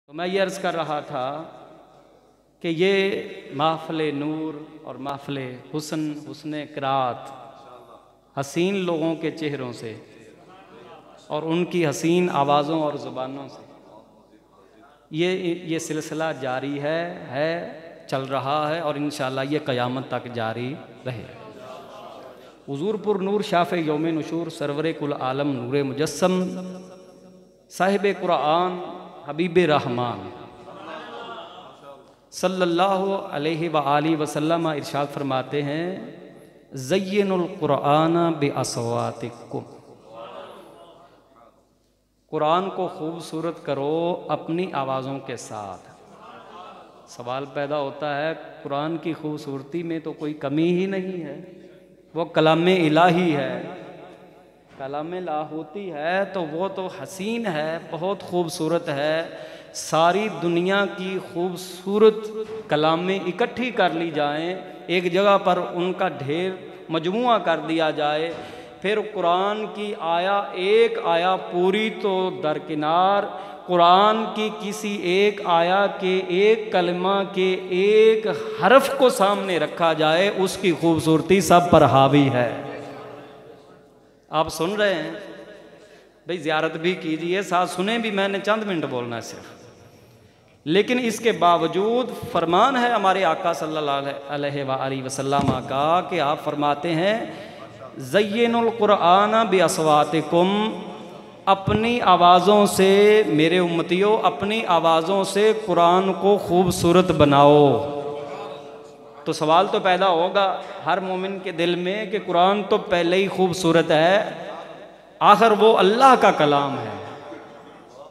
तो मैं ये अर्ज़ कर रहा था कि ये महफ़िल नूर और महफ़िल हुस्न क़िराअत हसीन लोगों के चेहरों से और उनकी हसीन आवाज़ों और ज़ुबानों से ये सिलसिला जारी है चल रहा है और इंशाअल्लाह ये क़यामत तक जारी रहे। हुज़ूर पुर नूर शाफ़ यौम नुशूर सरवर कुल आलम नूर मुजस्सम साहिब कुरान हबीब रहमान सल्लल्लाहु अलैहि व आलिहि वसल्लम इरशाद फरमाते हैं, ज़य्यिनुल कुरान बिअस्वातिकुम, कुरान को खूबसूरत करो अपनी आवाज़ों के साथ। सवाल पैदा होता है, कुरान की खूबसूरती में तो कोई कमी ही नहीं है, वो कलाम इलाही है, कलाम लाहौती है, तो वो तो हसीन है, बहुत खूबसूरत है। सारी दुनिया की खूबसूरत कलामें इकट्ठी कर ली जाएं, एक जगह पर उनका ढेर मजमुआ कर दिया जाए, फिर कुरान की एक आया पूरी तो दरकिनार, कुरान की किसी एक आया के एक कलमा के एक हरफ को सामने रखा जाए, उसकी खूबसूरती सब पर हावी है। आप सुन रहे हैं भाई, ज़ियारत भी कीजिए, साथ सुने भी, मैंने चंद मिनट बोलना है सिर्फ। लेकिन इसके बावजूद फरमान है हमारे आका सल्लल्लाहु अलैहि वसल्लम का कि आप फरमाते हैं, ज़य्यिनुल कुरान बिअस्वातिकुम, अपनी आवाज़ों से मेरे उम्मतियों, अपनी आवाज़ों से कुरान को खूबसूरत बनाओ। तो सवाल तो पैदा होगा हर मोमिन के दिल में कि कुरान तो पहले ही खूबसूरत है, आखिर वो अल्लाह का कलाम है।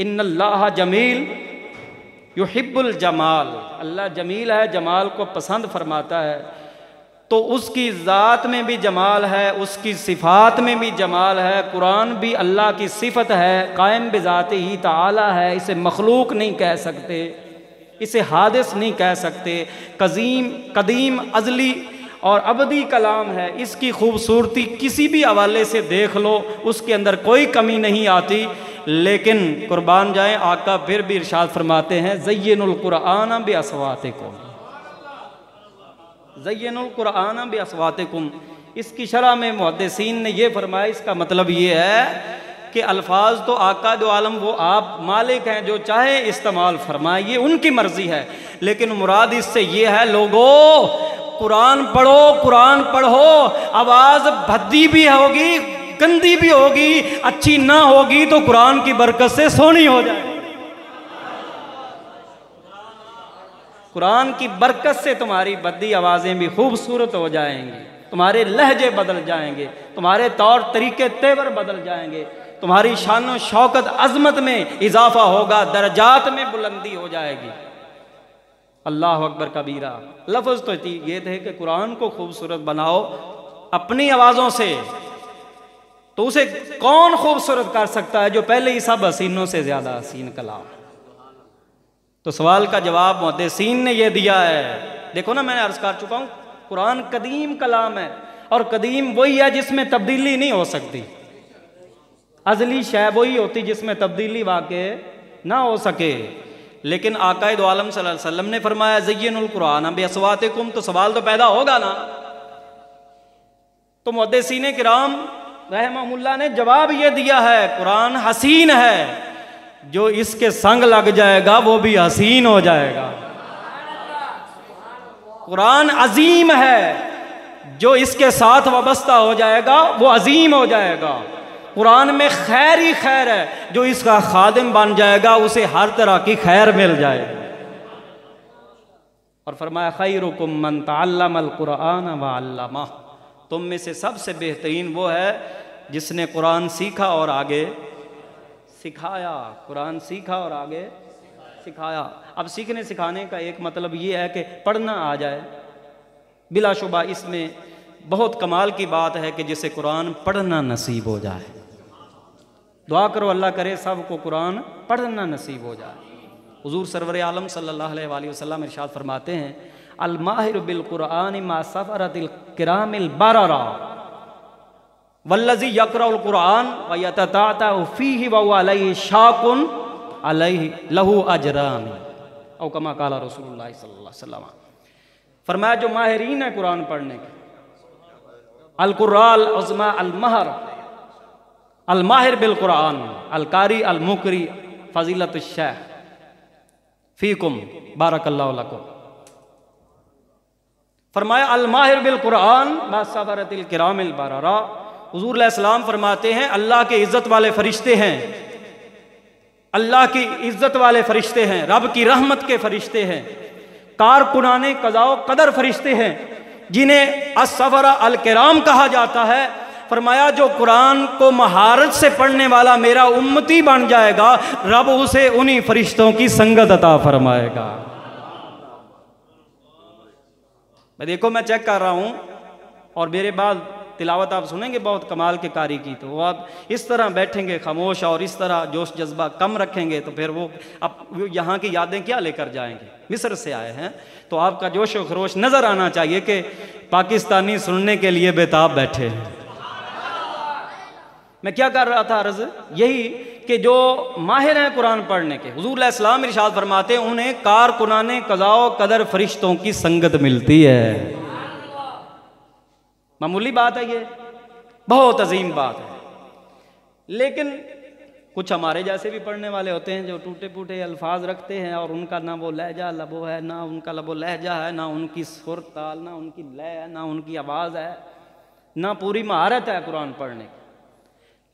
इन्नल्लाह जमील युहिब्बुल जमाल, अल्लाह जमील है, जमाल को पसंद फरमाता है। तो उसकी ज़ात में भी जमाल है, उसकी सिफ़ात में भी जमाल है। कुरान भी अल्लाह की सिफत है, कायम बिज़ाते ही ताला है, इसे मखलूक नहीं कह सकते, इसे हादिस नहीं कह सकते, कदीम अज़ली और अबदी कलाम है। इसकी खूबसूरती किसी भी हवाले से देख लो, उसके अंदर कोई कमी नहीं आती। लेकिन कुर्बान जाएं, आका फिर भी इरशाद फरमाते हैं, ज़य्यिनुल कुरान बिअस्वातिकुम, ज़य्यिनुल कुरान बिअस्वातिकुम। इसकी शरह में मुहद्दिसीन ने यह फरमाया, इसका मतलब ये है कि अल्फाज तो आका दो आलम वो आप मालिक हैं, जो चाहे इस्तेमाल फरमाए, ये उनकी मर्जी है। लेकिन मुराद इससे ये है, लोगों कुरान पढ़ो, कुरान पढ़ो, आवाज़ भद्दी भी होगी, गंदी भी होगी, अच्छी ना होगी तो कुरान की बरकत से सोनी हो जाए। कुरान की बरकत से तुम्हारी बद्दी आवाज़ें भी खूबसूरत हो जाएंगी, तुम्हारे लहजे बदल जाएंगे, तुम्हारे तौर तरीके तेवर बदल जाएंगे, तुम्हारी शान व शौकत अज़मत में इजाफा होगा, दर्जात में बुलंदी हो जाएगी। अल्लाह अकबर कबीरा। लफ्ज़ तो ये थे कि कुरान को खूबसूरत बनाओ अपनी आवाज़ों से, तो उसे कौन खूबसूरत कर सकता है जो पहले ही सब हसीनों से ज़्यादा हसीन कलाम। तो सवाल का जवाब मुहद्दिसीन ने यह दिया है। देखो ना, मैंने अर्ज़ कर चुका हूँ, कुरान कदीम कलाम है, और कदीम वही है जिसमें तब्दीली नहीं हो सकती। अज़ली शय वही होती जिसमें तब्दीली वाक़े ना हो सके। लेकिन आकाए दो आलम सल्लल्लाहु अलैहि वसल्लम ने फरमाया, ज़य्यिनुल कुरान बिअस्वातिकुम, तो सवाल तो पैदा होगा ना। तो मुहद्दिसीन किराम रहमहुल्लाह ने जवाब ये दिया है, कुरान हसीन है, जो इसके संग लग जाएगा वो भी हसीन हो जाएगा। कुरान अजीम है, जो इसके साथ वाबस्ता हो जाएगा वो अजीम हो जाएगा। कुरान में खैर ही खैर है, जो इसका खादिम बन जाएगा उसे हर तरह की खैर मिल जाएगी। और फरमाया, खैरुकुम मन तअल्लमल कुरान व अल्लमा, तुम में से सबसे बेहतरीन वो है जिसने कुरान सीखा और आगे सिखाया। कुरान सीखा और आगे सिखाया। अब सीखने सिखाने का एक मतलब ये है कि पढ़ना आ जाए। बिलाशुबा इसमें बहुत कमाल की बात है कि जिसे कुरान पढ़ना नसीब हो जाए। दुआ करो अल्लाह करे सबको कुरान पढ़ना नसीब हो जाए। हुजूर सरवर आलम सल्लल्लाहु अलैहि वसल्लम इरशाद फरमाते हैं, अल माहिर बिल कुरान मा सफरतिल किरामिल बररा वल्लज़ी यक़रउल कुरान व यतताअतु फ़ीहि व हुवा अलैहि शाकुन अलैहि लहू अजरान औ कमा काला रसूलुल्लाह सल्लल्लाहु अलैहि वसल्लम। फरमाया जो माहिरीन है कुरान पढ़ने के, अल कुर्राल उज़मा अल महर अल माहिर बिल कुरान अल कारी अल मुकरी फजीलत शेख फीकुम बारकल्लाहु लकुम। फरमाया अल माहिर बिल कुरान बासबरतिल किरामिल बरारा। हुजूर अलैहिस्सलाम फरमाते हैं अल्लाह के इज्जत वाले फरिश्ते हैं, अल्लाह की इज्जत वाले फरिश्ते हैं, रब की रहमत के फरिश्ते हैं, कारकुनाने कज़ाओ कदर फरिश्ते हैं, जिन्हें अस्सफरा अल किराम कहा जाता है। फरमाया जो कुरान को महारत से पढ़ने वाला मेरा उम्मती बन जाएगा, रब उसे उन्हीं फरिश्तों की संगत अता फरमाएगा। देखो मैं चेक कर रहा हूं और मेरे बाद तिलावत आप सुनेंगे बहुत कमाल के कारी की, तो वो आप इस तरह बैठेंगे खामोश और इस तरह जोश जज्बा कम रखेंगे तो फिर वो अब यहाँ की यादें क्या लेकर जाएंगे। मिस्र से आए हैं तो आपका जोश व खरोश नज़र आना चाहिए कि पाकिस्तानी सुनने के लिए बेताब बैठे हैं। मैं क्या कर रहा था अर्ज़, यही कि जो माहिर हैं कुरान पढ़ने के, हुजूर अलैहिस्सलाम इरशाद फरमाते हैं उन्हें कारकुनाने कज़ाओ कदर फरिश्तों की संगत मिलती है। मामूली बात है, ये बहुत अजीम बात है। लेकिन कुछ हमारे जैसे भी पढ़ने वाले होते हैं जो टूटे फूटे अल्फाज रखते हैं और उनका ना वो लहजा लबो है, ना उनका लबो लहजा है, ना उनकी सुर ताल, ना उनकी लय है, ना उनकी आवाज़ है, ना पूरी महारत है कुरान पढ़ने की।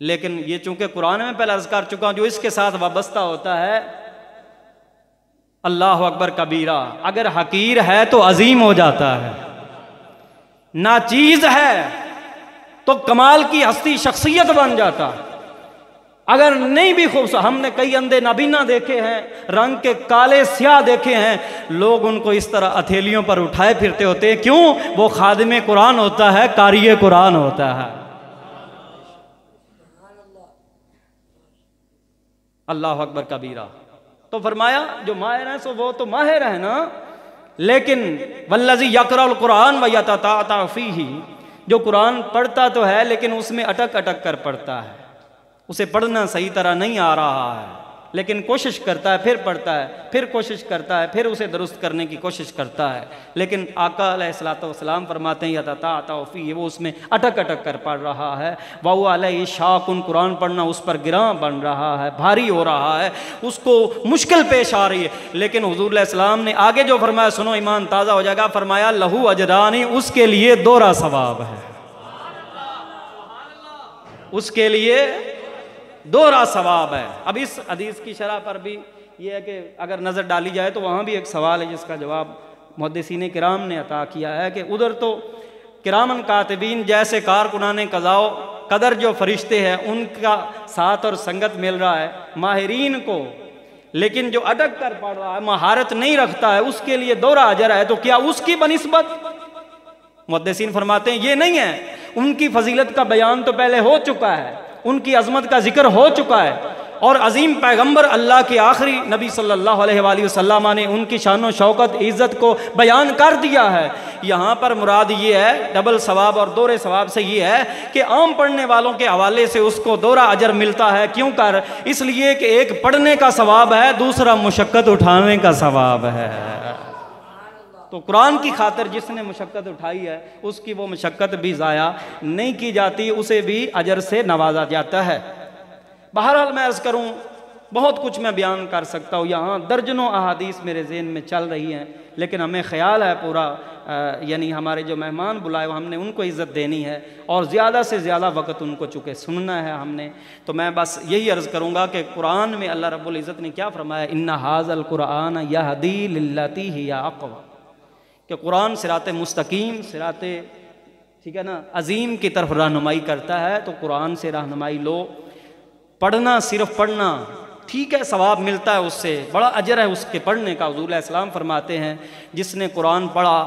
लेकिन ये चूंकि कुरान में पहले अर्ज कर चुका हूं, जो इसके साथ वाबस्ता होता है अल्लाह अकबर कबीरा, अगर हकीर है तो अजीम हो जाता है, नाचीज है तो कमाल की हस्ती शख्सियत बन जाता है। अगर नहीं भी खूबसूरत, हमने कई अंधे नाबीना देखे हैं, रंग के काले स्याह देखे हैं, लोग उनको इस तरह अथेलियों पर उठाए फिरते होते हैं। क्यों? वो खादिम कुरान होता है, कारी कुरान होता है। अल्लाह अकबर कबीरा। तो फरमाया जो माहिर है सो वो तो माहिर है ना, लेकिन वल्लज़ी यक़रअल कुरान व यतताअता फ़ीही, जो कुरान पढ़ता तो है लेकिन उसमें अटक अटक कर पढ़ता है, उसे पढ़ना सही तरह नहीं आ रहा है, लेकिन कोशिश करता है, फिर पढ़ता है, फिर कोशिश करता है, फिर उसे दुरुस्त करने की कोशिश करता है, लेकिन आका अलैहिस्सलातु वस्सलाम फरमाते हैं यतताअता फ़ीही, वो उसमें अटक अटक कर पढ़ रहा है। वहु अलैहि शाक़ुन, कुरान पढ़ना उस पर गिरां बन रहा है, भारी हो रहा है, उसको मुश्किल पेश आ रही है। लेकिन हुज़ूर अलैहिस्सलाम ने आगे जो फरमाया सुनो ईमान ताज़ा हो जाएगा, फरमाया लहू अजरानी, उसके लिए दोहरा सवाब है, उसके लिए दोहरा सवाब है। अब इस हदीस की शरह पर भी ये है कि अगर नज़र डाली जाए तो वहाँ भी एक सवाल है जिसका जवाब मुहद्दिसीन किराम ने अता किया है कि उधर तो किरामन कातिबीन जैसे कारकुनाने कज़ाओ कदर जो फरिश्ते हैं उनका साथ और संगत मिल रहा है माहिरीन को, लेकिन जो अटक कर पढ़ रहा है, महारत नहीं रखता है, उसके लिए दोहरा अजर है। तो क्या उसकी बनिस्बत? मुहद्दिसीन फरमाते हैं ये नहीं है, उनकी फजीलत का बयान तो पहले हो चुका है, उनकी अजमत का जिक्र हो चुका है, और अजीम पैगंबर अल्लाह के आखिरी नबी सल्लल्लाहु अलैहि वसल्लम ने उनकी शान शौकत इज़्ज़त को बयान कर दिया है। यहाँ पर मुराद ये है, डबल सवाब और दोहरे सवाब से ये है कि आम पढ़ने वालों के हवाले से उसको दोहरा अजर मिलता है। क्यों कर? इसलिए कि एक पढ़ने का सवाब है, दूसरा मुशक्क़त उठाने का सवाब है। तो कुरान की खातिर जिसने मुशक्क़त उठाई है उसकी वो मुशक्क़त भी ज़ाया नहीं की जाती, उसे भी अजर से नवाजा जाता है। बहरहाल मैं अर्ज़ करूँ, बहुत कुछ मैं बयान कर सकता हूँ, यहाँ दर्जनों अहादीस मेरे ज़हन में चल रही हैं, लेकिन हमें ख्याल है पूरा यानी हमारे जो मेहमान बुलाए हमने उनको इज़्ज़त देनी है और ज़्यादा से ज़्यादा वक़्त उनको चूँकि सुनना है हमने, तो मैं बस यही अर्ज़ करूँगा कि कुरान में अल्लाह रब्बुल इज़्ज़त ने क्या फरमाया, इन्ना हाज़ल कुरान यहदी लिल्लती हिया अक़वम, कि कुरान सिराते मुस्तकीम, सिराते ठीक है ना अजीम की तरफ रहनुमाई करता है। तो कुरान से रहनुमाई लो। पढ़ना, सिर्फ पढ़ना ठीक है, सवाब मिलता है, उससे बड़ा अजर है उसके पढ़ने का। हुज़ूर अलैहिस्सलाम फरमाते हैं जिसने कुरान पढ़ा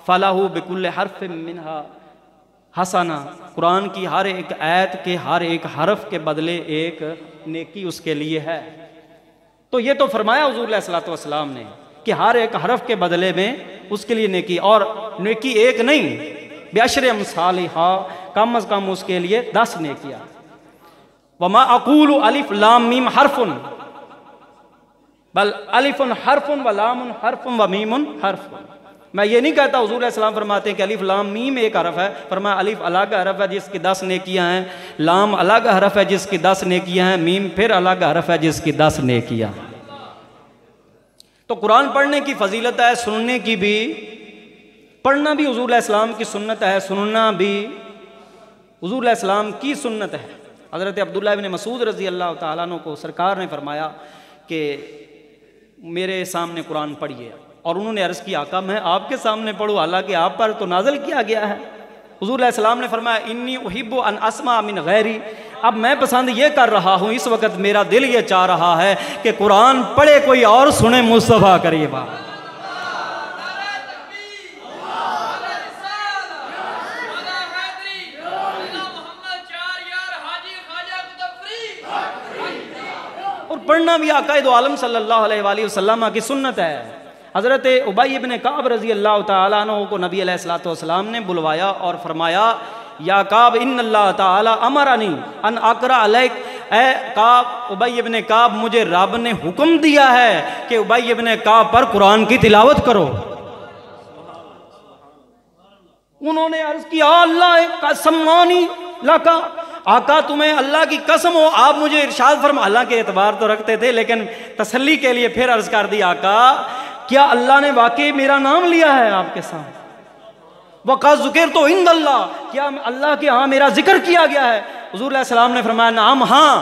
फ़लाहु बिकुल्लि हर्फ़िन मिन्हा हसना, कुरान की हर एक आयत के हर एक हरफ के बदले एक नेकी उसके लिए है। तो ये तो फरमाया हुज़ूर अलैहिस्सलाम ने कि हर एक हरफ के बदले में उसके लिए नेकी, और नेकी एक नहीं, बेअशर अम्सालिहा, कम अज़ कम उसके लिए 10 नेकियां। वमा अक़ूलु अलिफ लाम मीम हरफुन, बल अलिफुन हरफुन व लामुन हरफुन व मीमुन हरफुन। मैं ये नहीं कहता, हुजूर अलैहिस्सलाम फरमाते हैं कि अलिफ लाम मीम एक हरफ है, फरमाया अलिफ अलग हरफ है जिसकी 10 नेकियां हैं, लाम अलग हरफ है जिसकी 10 नेकियां हैं, मीम फिर अलग हरफ है जिसकी 10 नेकियां। तो कुरान पढ़ने की फजीलत है, सुनने की भी, पढ़ना भी हुजूर अलैहिस्सलाम की सुन्नत है, सुनना भी हुजूर अलैहिस्सलाम की सुन्नत है। हज़रत अब्दुल्लाह इब्न मसूद रज़ी अल्लाह ताला अन्हु को सरकार ने फरमाया कि मेरे सामने कुरान पढ़िए, और उन्होंने अर्ज़ किया आका मैं आपके सामने पढ़ूँ, हालांकि आप पर तो नाज़िल किया गया है। हुज़ूर अलैहिस्सलाम ने फरमाया इन्नी उहिब्बु अन अस्मा मिन गैरी, अब मैं पसंद ये कर रहा हूँ, इस वक्त मेरा दिल ये चाह रहा है कि कुरान पढ़े कोई और सुने मुस्तफ़ा करीबा। और पढ़ना भी आका दो आलम सल्लल्लाहु अलैहि वसल्लम की सुन्नत है। हज़रत उबई इब्न काब रज़ी अल्लाह ताला अन्हु को नबी अलैहिस्सलातु वस्सलाम ने बुलवाया और फरमाया या काब इन्नल्लाह ताला अमरनी अन अक़रा अलैक, ए काब, उबई इब्न काब मुझे रब ने हुक्म दिया है कि उबई इब्न काब पर कुरान की तिलावत करो। उन्होंने अर्ज़ किया अल्लाह का सम्मानी लाका, आका तुम्हें अल्लाह की कसम हो आप मुझे इरशाद फरमा। अल्लाह के एतबार तो रखते थे, लेकिन तसल्ली के लिए फिर अर्ज़ कर दिया आका क्या अल्लाह ने वाकई मेरा नाम लिया है आपके साथ? वक़ा ज़ुकिर तो इंद अल्लाह, क्या अल्लाह के यहाँ मेरा जिक्र किया गया है? हुज़ूर अलैहि सलाम ने फरमाया नाम हाँ,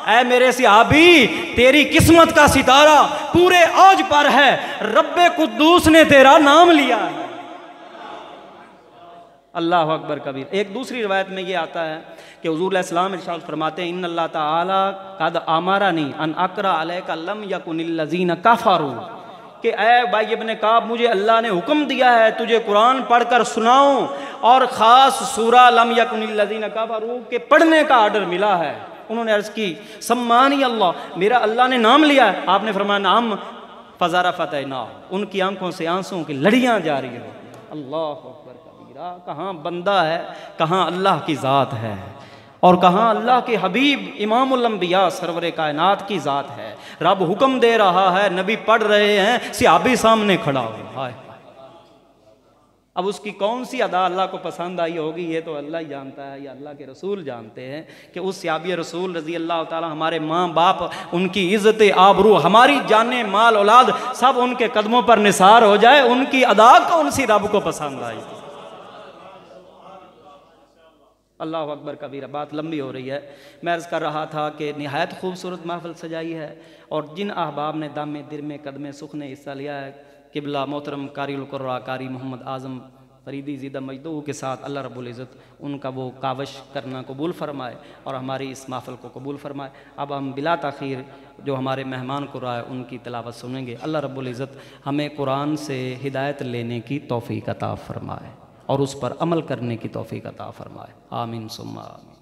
ऐ मेरे सहाबी तेरी किस्मत का सितारा पूरे औज पर है, रब्बे कुद्दूस ने तेरा नाम लिया है। अल्लाह अकबर कबीर। एक दूसरी रवायत में ये आता है कि हुज़ूर अलैहि सलाम इरशाद फरमाते हैं इन्नल्लाह ताला कद अमरनी अन अक़रा अलैका लम यकुनिल लज़ीना कफ़रू, कि ऐ भाई इब्न काब मुझे अल्लाह ने हुक्म दिया है तुझे कुरान पढ़कर सुनाऊं, और ख़ास सूरा लम यकुनिल लज़ीना कफ़रू के पढ़ने का आर्डर मिला है। उन्होंने अर्ज़ की सम्मानी अल्लाह, मेरा अल्लाह ने नाम लिया है। आपने फरमाया नाम फ़ज़ारा फ़तहना, उनकी आंखों से आंसुओं की लड़ियाँ जारी हैं। अल्लाह अकबर कबीरा। कहाँ बंदा है, कहाँ अल्लाह की ज़ात है, और कहाँ अल्लाह के हबीब इमामुल अंबिया सरवरे कायनात की ज़ात है। रब हुक्म दे रहा है, नबी पढ़ रहे हैं, सहाबी सामने खड़ा हो। अब उसकी कौन सी अदा अल्लाह को पसंद आई होगी ये तो अल्लाह ही जानता है, या अल्लाह के रसूल जानते हैं कि उस सहाबी रसूल रज़ी अल्लाह ताला हमारे माँ बाप उनकी इज़्ज़त आबरू हमारी जाने माल औलाद सब उनके कदमों पर निसार हो जाए, उनकी अदा कौन सी रब को पसंद आई। अल्लाह अकबर कबीरा। बात लंबी हो रही है, मैं अर्ज़ कर रहा था कि निहायत खूबसूरत महफिल सजाई है, और जिन अहबाब ने दामे दिर में कदमे सुख ने हिस्सा लिया है, किबला मोहतरम कारी कुर्रा कारी मोहम्मद आज़म फरीदी ज़िदा मजदू के साथ अल्लाह रब्बुल इज़्ज़त उनका वो कावश करना कबूल फ़रमाए और हमारी इस महफिल को कबूल फ़रमाए। अब हम बिला ताख़ीर जो हमारे मेहमान कुर्रा है उनकी तिलावत सुनेंगे। अल्लाह रब्बुल इज़्ज़त हमें कुरान से हिदायत लेने की तौफ़ीक़ अता फ़रमाए और उस पर अमल करने की तौफ़ीक़ अता फ़रमाए। आमीन सुम्मा आमीन।